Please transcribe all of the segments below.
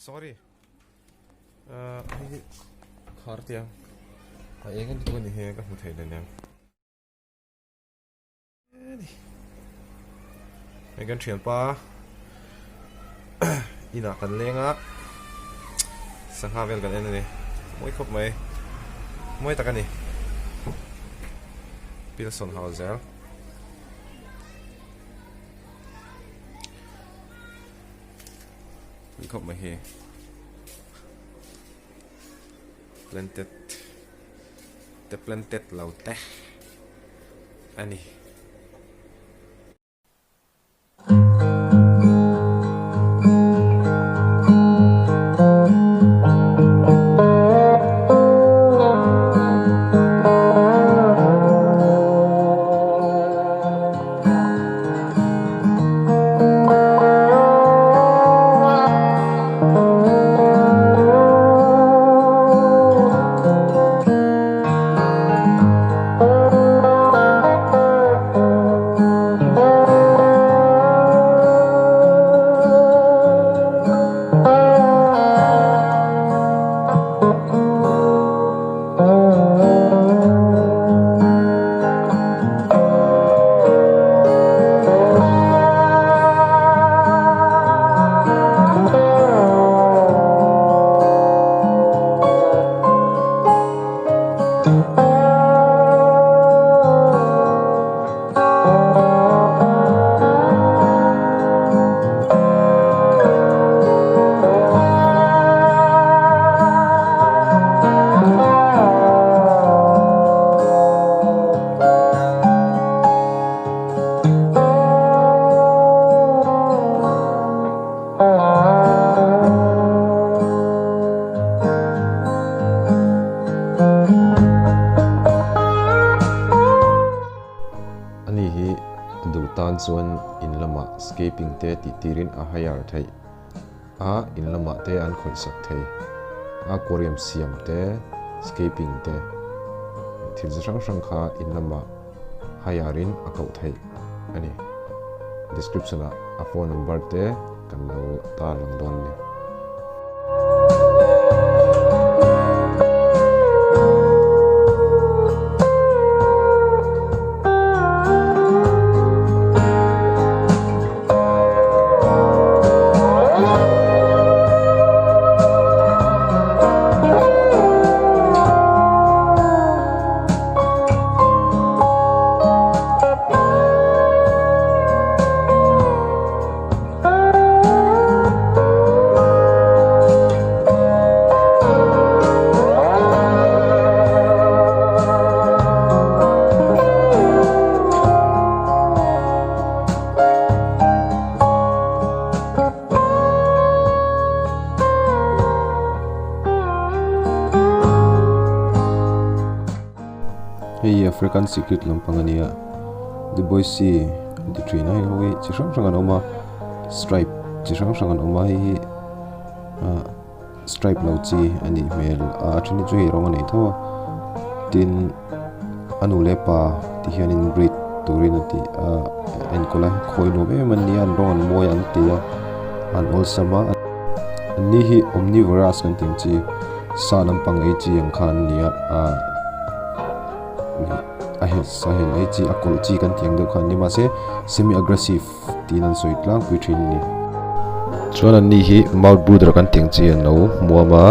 sorry hi khar tiang a engan tu ni he ka mu thei le nyang megan thianpa ina kan lenga sangha vel kan en ni moi khop mai moi takani Pilson Hauzel moi khop mai he planted tlawh theih ani chuan in lama escaping te ti tirin a hayar theih a in lama te an khoi sak thei a aquarium siam te escaping te thil chi hrang kha in lama hayarin a kau thei ani description a phone number te kan lo ta lang don ni hei African secret lampang ania the boys see the tree na hi chi hrang hrang an oma stripe chi hrang hrang an oma hi stripe lo chi ani mel a thini chu hi ronga nei thawa tin anu lepa ti hianin breed turin ati en kola khoi no be man ni an rong an moi an tia an ol sama ni hi omnivorous kan ting chi sa lampang ei chi ang khan nia sahel ai chi akol chi kan tiang de khan ni ma se semi aggressive tinan soi tlang pui thin ni chuan an ni hi mouth brooder kan tiang chi an lo muama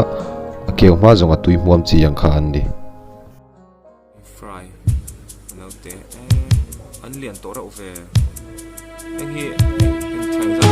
akeu ma zonga tui muam chi yang kha an ni fry no te an lian to ra ove eng hi eng thang za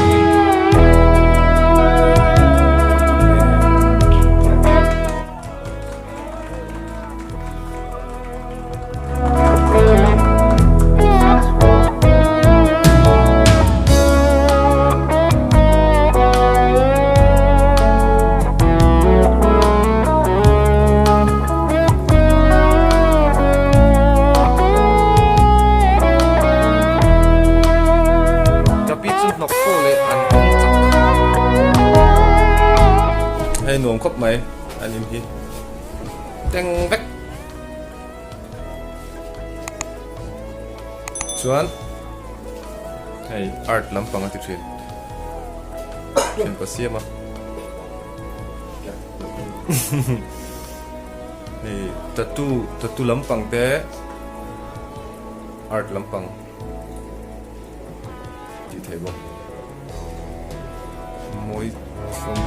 hay nuông khóc mày anh em kia tăng vách chuan hay art lampang ati thin thin pa siama Ni tattoo lampang te art lampang di thebo moi from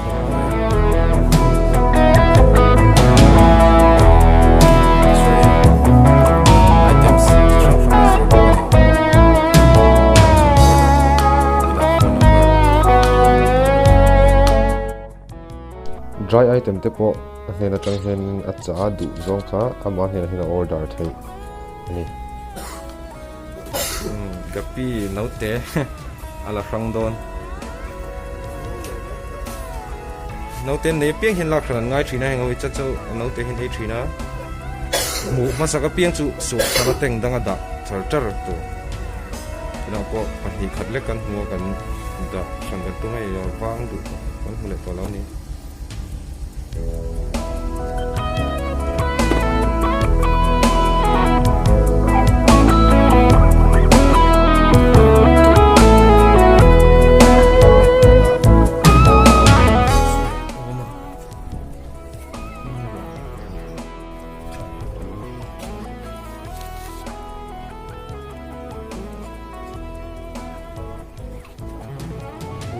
dry item te po hena tang hen acha du zong kha ama hena order thei ni gapi naute ala Hringnun naute ne piang hin lak ran ngai thina hengawi cha chau naute hin ei thina mu masaka piang chu su thara teng danga da char tu na po pahi khatle kan hu kan da san da tu ngai wang du kan hule to law ni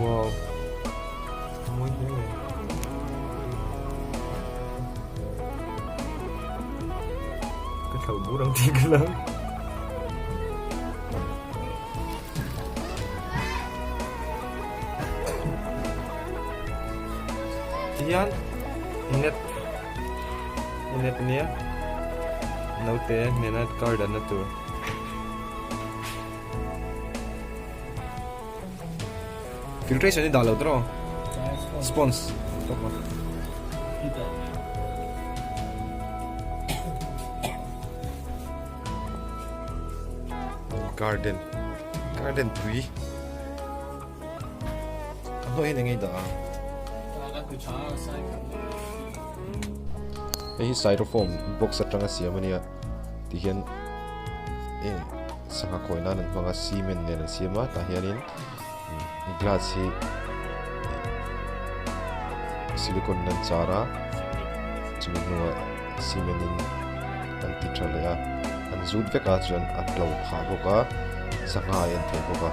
wow muy bien cái thầu bú đang thiệt lớn hian net nia naute nena garden na tu filtration ni dalo tro spons garden tui hoi ngai da hi styrofoam box atanga siamania ti hian sanga koina nan manga cement ne na siama ta hianin glass hi silicon nan chara chumnuwa cement in anti thalaya an zut veka chuan a tlawh kha boka sanga yan the boka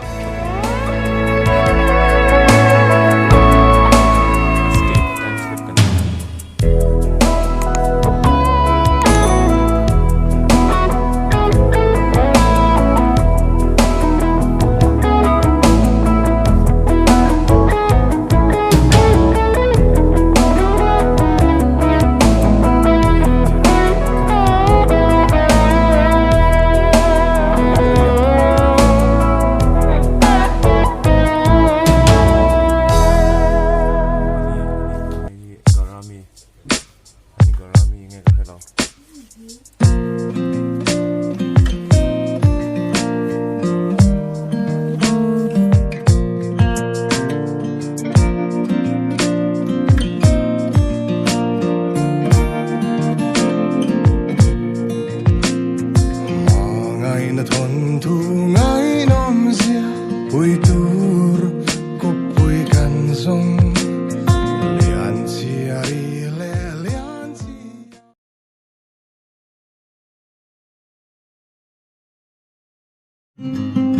Mm-hmm.